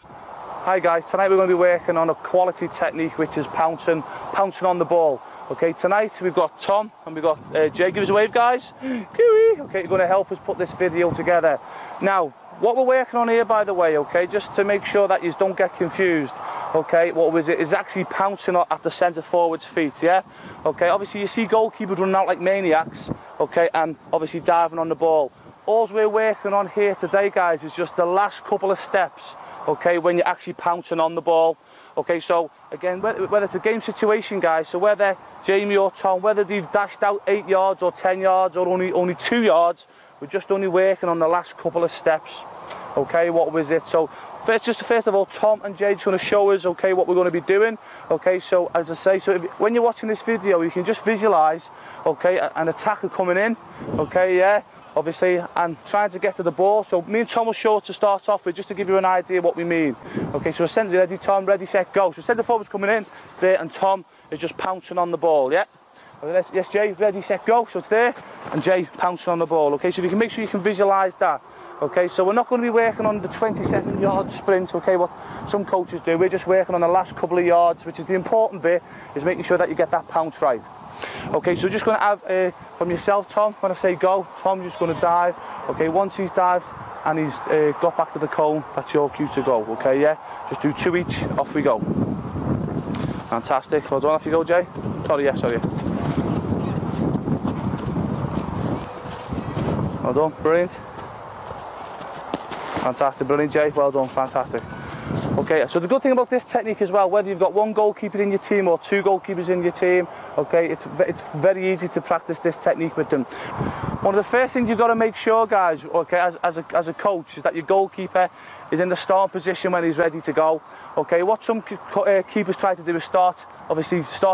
Hi guys, tonight we're going to be working on a quality technique which is pouncing on the ball. Okay, tonight we've got Tom and we've got Jay. Give us a wave, guys. Okay, you're going to help us put this video together. Now, what we're working on here, by the way, okay, just to make sure that you don't get confused, okay, what was it? Is actually pouncing at the centre forward's feet, yeah? Okay, obviously you see goalkeepers running out like maniacs, okay, and obviously diving on the ball. All we're working on here today, guys, is just the last couple of steps, okay, when you're actually pouncing on the ball. Okay, so again, whether it's a game situation, guys, so whether Jamie or Tom, whether they've dashed out 8 yards or 10 yards or only 2 yards, we're just only working on the last couple of steps. Okay, what was it? So first of all, Tom and Jay are going to show us, okay, what we're going to be doing. Okay, so as I say, so when you're watching this video, you can just visualise, okay, an attacker coming in, okay, yeah, obviously, and trying to get to the ball. So me and Tom will show to start off with, just to give you an idea what we mean. Okay, so essentially, ready, Tom, ready, set, go. So centre forward's coming in there, and Tom is just pouncing on the ball, yeah? Yes, Jay, ready, set, go. So it's there, and Jay pouncing on the ball. Okay, so if you can make sure you can visualise that. Okay, so we're not going to be working on the 27-yard sprint, okay, what some coaches do. We're just working on the last couple of yards, which is the important bit, is making sure that you get that pounce right. Okay, so just going to have, from yourself, Tom, when I say go, Tom's just going to dive. Okay, once he's dived and he's got back to the cone, that's your cue to go, okay, yeah? Just do 2 each, off we go. Fantastic, well done, off you go, Jay. Sorry. Well done, brilliant. Fantastic, brilliant, Jay, well done, fantastic. Okay, so the good thing about this technique as well, whether you've got 1 goalkeeper in your team or 2 goalkeepers in your team, okay, it's very easy to practice this technique with them. One of the first things you've got to make sure, guys, okay, as a coach, is that your goalkeeper is in the start position when he's ready to go. Okay, what some keepers try to do is start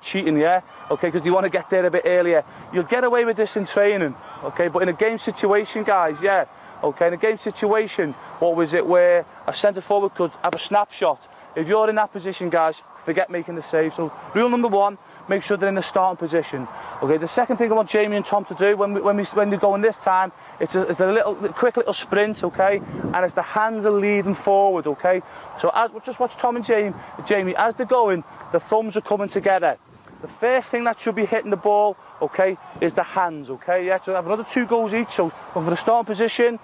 cheating, yeah, okay, because you want to get there a bit earlier. You'll get away with this in training, okay, but in a game situation, guys, yeah, okay, in a game situation, what was it, where a centre forward could have a snapshot. If you're in that position, guys, forget making the save. So rule number 1, make sure they're in the starting position. Okay, the second thing I want Jamie and Tom to do when we go in this time, it's a quick little sprint, okay, and it's the hands are leading forward, okay. So just watch Tom and Jamie as they're going, the thumbs are coming together. The first thing that should be hitting the ball, okay, is the hands, okay, yeah, so have another 2 goals each, so for the starting position,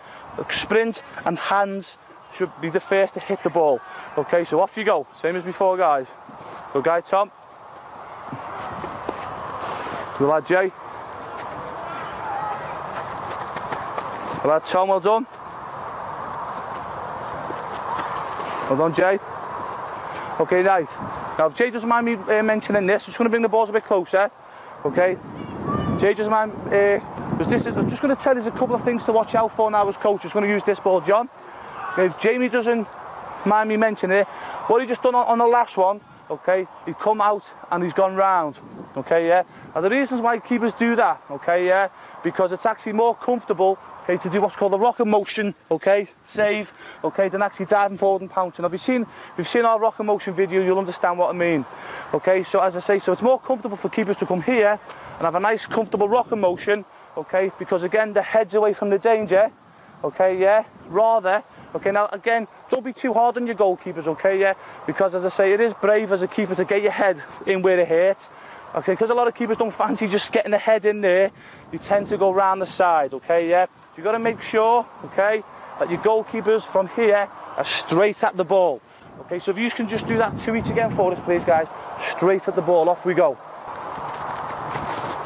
sprint and hands should be the first to hit the ball. Okay, so off you go, same as before, guys. Good guy, Tom. Good lad, Jay. Good lad, Tom, well done. Well done, Jay. Okay, nice. Now, if Jay doesn't mind me mentioning this, I'm just going to bring the balls a bit closer. Okay? Jay doesn't mind, because I'm just going to tell you a couple of things to watch out for now as coach. Just going to use this ball, John. If Jamie doesn't mind me mentioning it, what he just done on the last one, okay, he come out and he's gone round, okay, yeah. Now the reasons why keepers do that, okay, yeah, because it's actually more comfortable, okay, to do what's called the rocket motion, okay, save, okay, than actually diving forward and pouncing. Now if you've seen our rocket motion video, you'll understand what I mean, okay. So as I say, so it's more comfortable for keepers to come here and have a nice comfortable rocket motion, okay, because again the head's away from the danger, okay, yeah, rather. Okay, now again, don't be too hard on your goalkeepers, okay, yeah? Because as I say, it is brave as a keeper to get your head in where it hurts. Okay, because a lot of keepers don't fancy just getting the head in there, you tend to go round the side, okay, yeah? You've got to make sure, okay, that your goalkeepers from here are straight at the ball. Okay, so if you can just do that 2 each again for us, please, guys. Straight at the ball, off we go.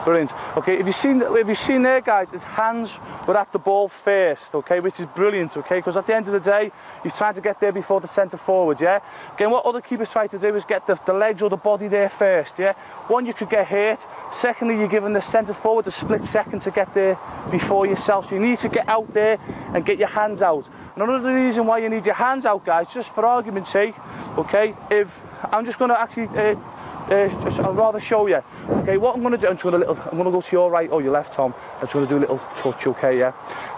Brilliant. Okay, if you've seen there, guys, his hands were at the ball first, okay, which is brilliant, okay, because at the end of the day, he's trying to get there before the centre forward, yeah. Again, what other keepers try to do is get the legs or the body there first, yeah. One, you could get hurt. Secondly, you're giving the centre forward a split second to get there before yourself. So you need to get out there and get your hands out. And another reason why you need your hands out, guys, just for argument's sake, okay, if I'm just going to actually I'll rather show you. Okay, what I'm going to do, I'm going to go to your right or your left, Tom. I'm just going to do a little touch, okay, yeah.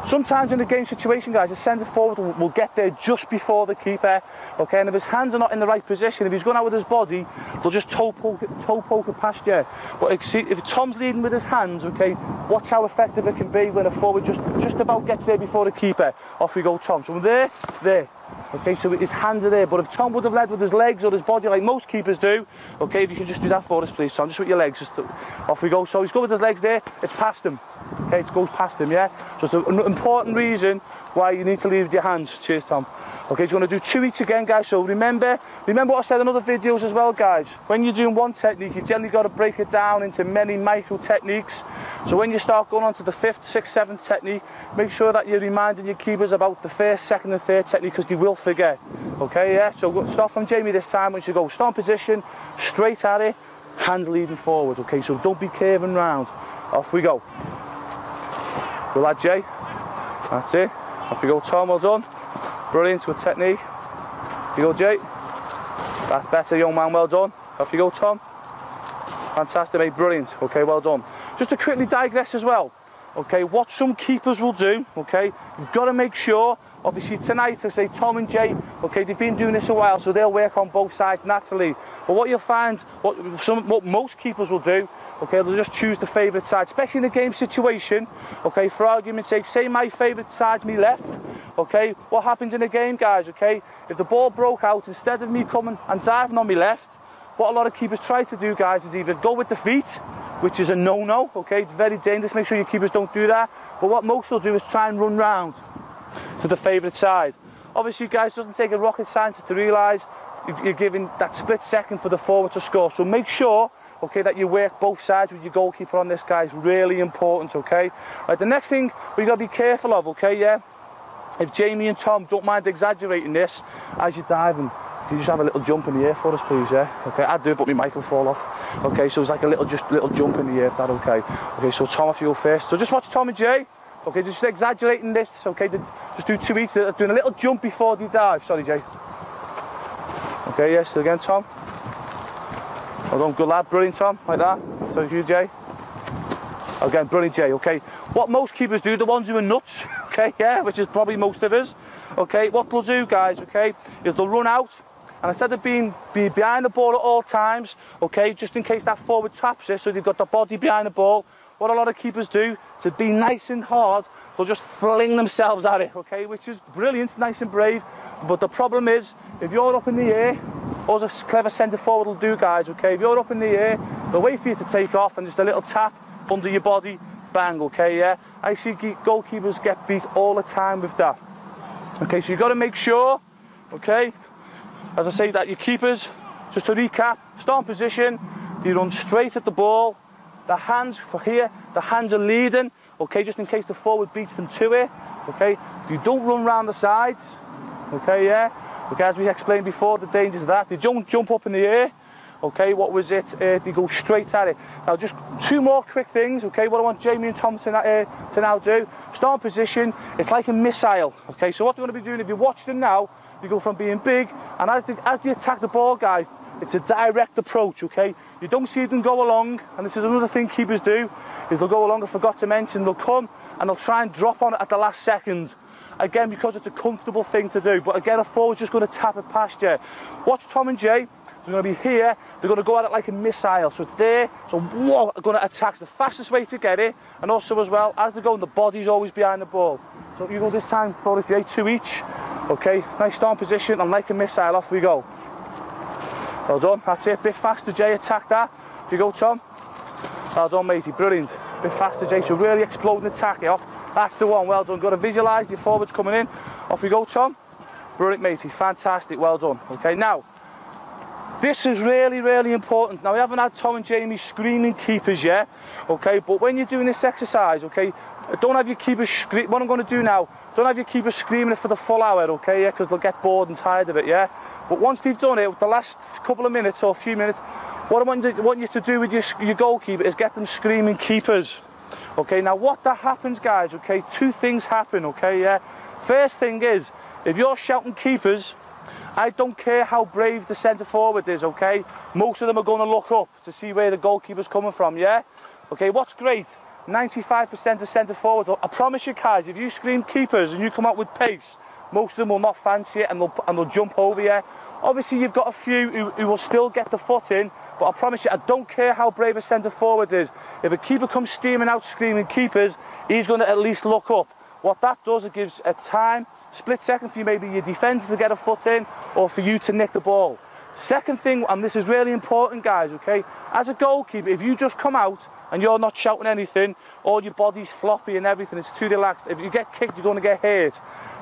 Sometimes in the game situation, guys, the centre forward will get there just before the keeper, okay, and if his hands are not in the right position, if he's going out with his body, they'll just toe poke it past you. But see, if Tom's leading with his hands, okay, watch how effective it can be when a forward just about gets there before the keeper. Off we go, Tom. So there, okay, so his hands are there. But if Tom would have led with his legs or his body like most keepers do, okay, if you can just do that for us, please, Tom, just with your legs, just off we go. So he's got with his legs there, it's past him, okay, it goes past him, yeah? So it's an important reason why you need to leave with your hands. Cheers, Tom. Okay, so you're going to do 2 each again, guys. So remember what I said in other videos as well, guys. When you're doing one technique, you generally got to break it down into many micro techniques. So when you start going on to the 5th, 6th, 7th technique, make sure that you're reminding your keepers about the 1st, 2nd and 3rd technique, because they will forget. Okay, yeah? So start from Jamie this time. Once you go start position, straight at it, hands leading forward. Okay, so don't be curving round. Off we go. Go lad, Jay. That's it. Off we go, Tom. Well done. Brilliant, good technique. Off you go, Jay. That's better, young man, well done. Off you go, Tom. Fantastic, mate, brilliant. Okay, well done. Just to quickly digress as well, okay, what some keepers will do, okay, you've got to make sure, obviously tonight, I say Tom and Jay, okay, they've been doing this a while, so they'll work on both sides naturally. But what you'll find, what most keepers will do, okay, they'll just choose the favourite side, especially in a game situation, okay, for argument's sake, say my favourite side's me left, okay, what happens in a game, guys, okay, if the ball broke out, instead of me coming and diving on me left, what a lot of keepers try to do, guys, is either go with the feet, which is a no-no, okay, it's very dangerous, make sure your keepers don't do that, but what most will do is try and run round to the favourite side. Obviously, guys, it doesn't take a rocket scientist to realise you're giving that split second for the forward to score, so make sure, okay, that you work both sides with your goalkeeper on this, guys, really important, okay? Right, the next thing we've got to be careful of, okay, yeah? If Jamie and Tom don't mind exaggerating this as you're diving, can you just have a little jump in the air for us, please, yeah? Okay, I'd do it, but my mic will fall off. Okay, so it's like a little jump in the air, is that okay? Okay, so Tom, off you go first. So just watch Tom and Jay. Okay, just exaggerating this, okay? Just do 2 each, doing a little jump before they dive. Sorry, Jay. Okay, yes, again, Tom. Well done, good lad, brilliant, Tom, like that. So you, Jay. Again, brilliant, Jay, okay? What most keepers do, the ones who are nuts, okay, yeah, which is probably most of us, okay? What they'll do, guys, okay, is they'll run out, and instead of being behind the ball at all times, okay, just in case that forward taps it, so they've got the body behind the ball, what a lot of keepers do, to be nice and hard, they'll just fling themselves at it, okay, which is brilliant, nice and brave, but the problem is, if you're up in the air, all a clever centre forward will do, guys, okay, if you're up in the air, they'll wait for you to take off, and just a little tap under your body, bang, okay, yeah, I see goalkeepers get beat all the time with that, okay, so you've got to make sure, okay, as I say, that your keepers, just to recap, start position, you run straight at the ball, the hands for here, the hands are leading, okay, just in case the forward beats them to it, okay, you don't run round the sides, okay, yeah, okay, as we explained before, the dangers of that, they don't jump up in the air, okay, what was it, they go straight at it. Now just 2 more quick things, okay, what I want Jamie and Tom to now do, start position, it's like a missile, okay, so what they're going to be doing, if you watch them now, you go from being big, and as they attack the ball, guys, it's a direct approach, okay? You don't see them go along, and this is another thing keepers do, is they'll go along, I forgot to mention, they'll come and they'll try and drop on it at the last second. Again, because it's a comfortable thing to do, but again, a forward's just going to tap it past you. Watch Tom and Jay, they're going to be here, they're going to go at it like a missile, so it's there, so whoa, they're going to attack, it's the fastest way to get it, and also as well, as they're going, the body's always behind the ball. So you go this time for us, Jay, 2 each. Okay, nice start position, and like a missile, off we go. Well done, that's it, bit faster, Jay, attack that. If you go, Tom. Well done, matey, brilliant. Bit faster, Jay, so really exploding attack it off. That's the one, well done. Got to visualise the forwards coming in. Off we go, Tom. Brilliant, matey, fantastic, well done. Okay, now, this is really, really important. Now, we haven't had Tom and Jamie screaming keepers yet, okay, but when you're doing this exercise, okay, don't have your keepers scream. What I'm going to do now, don't have your keepers screaming it for the full hour, okay, yeah, because they'll get bored and tired of it, yeah. But once they've done it, the last couple of minutes or a few minutes, what I want you to do with your goalkeeper is get them screaming keepers. Okay, now what that happens, guys, okay, 2 things happen, okay, yeah. First thing is, if you're shouting keepers, I don't care how brave the centre forward is, okay, most of them are going to look up to see where the goalkeeper's coming from, yeah. Okay, what's great, 95% of centre forwards, I promise you guys, if you scream keepers and you come out with pace, most of them will not fancy it, and they'll jump over you. Obviously you've got a few who will still get the foot in, but I promise you, I don't care how brave a centre forward is, if a keeper comes steaming out screaming keepers, he's going to at least look up. What that does, it gives a time, split second for you, maybe your defender to get a foot in, or for you to nick the ball. Second thing, and this is really important, guys, okay? As a goalkeeper, if you just come out and you're not shouting anything, all your body's floppy and everything, it's too relaxed. If you get kicked, you're going to get hurt.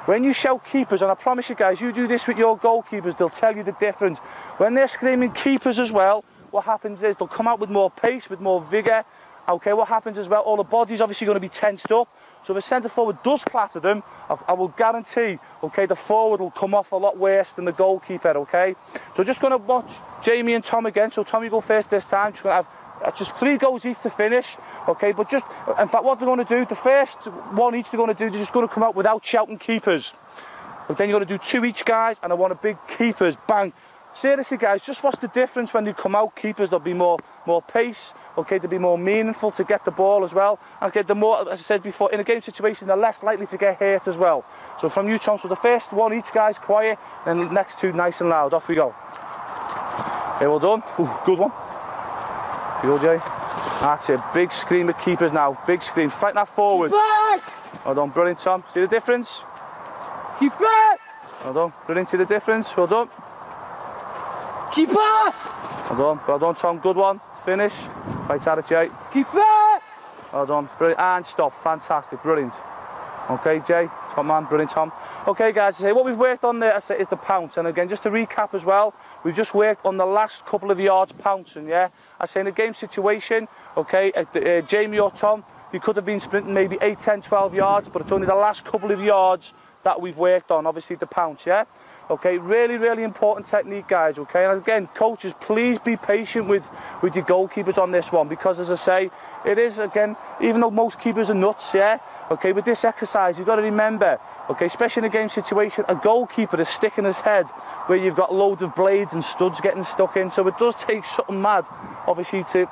When you shout keepers, and I promise you guys, you do this with your goalkeepers, they'll tell you the difference. When they're screaming keepers as well, what happens is they'll come out with more pace, with more vigour. Okay, what happens as well, all the body's obviously going to be tensed up. So if a centre forward does clatter them, I will guarantee, okay, the forward will come off a lot worse than the goalkeeper, okay? So just going to watch Jamie and Tom again. So Tom, you go first this time. Just going to have just 3 goals each to finish, okay? But just, in fact, what they're going to do, the first one each they're going to do, they're just going to come out without shouting keepers. But then you're going to do 2 each, guys, and I want a big keepers, bang. Seriously, guys, just watch the difference when you come out. Keepers, there'll be more pace, okay, they'll be more meaningful to get the ball as well. And okay, the more, as I said before, in a game situation, they're less likely to get hurt as well. So from you, Tom, so the first one each, guys, quiet, and the next 2 nice and loud. Off we go. Okay, well done. Ooh, good one. Good, Jay. That's it. Big scream at keepers now. Big scream. Fight that forward. Well done. Brilliant, Tom. See the difference? Keeper! Well done. Brilliant. See the difference? Well done. Keeper! Well done, Tom. Good one. Finish. Right at it, Jay. Keeper! Well done. Brilliant. And stop. Fantastic. Brilliant. Okay, Jay. Top man. Brilliant, Tom. Okay, guys. I say what we've worked on there, I say, is the pounce. And again, just to recap as well, we've just worked on the last couple of yards pouncing. Yeah. I say in a game situation, okay, Jamie or Tom, you could have been sprinting maybe 8, 10, 12 yards, but it's only the last couple of yards that we've worked on. Obviously, the pounce. Yeah. Okay, really, really important technique, guys, okay? And again, coaches, please be patient with your goalkeepers on this one, because, as I say, it is, again, even though most keepers are nuts, yeah? Okay, with this exercise, you've got to remember, okay, especially in a game situation, a goalkeeper is sticking his head where you've got loads of blades and studs getting stuck in, so it does take something mad, obviously, to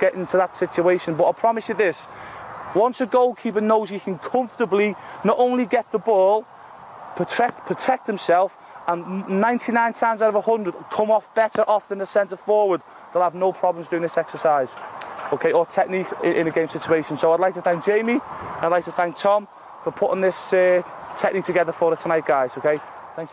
get into that situation. But I promise you this, once a goalkeeper knows he can comfortably not only get the ball, protect himself, and 99 times out of 100 come off better off than the centre forward, they'll have no problems doing this exercise, okay, or technique in a game situation. So I'd like to thank Jamie, I'd like to thank Tom for putting this technique together for us tonight, guys, okay? Thanks.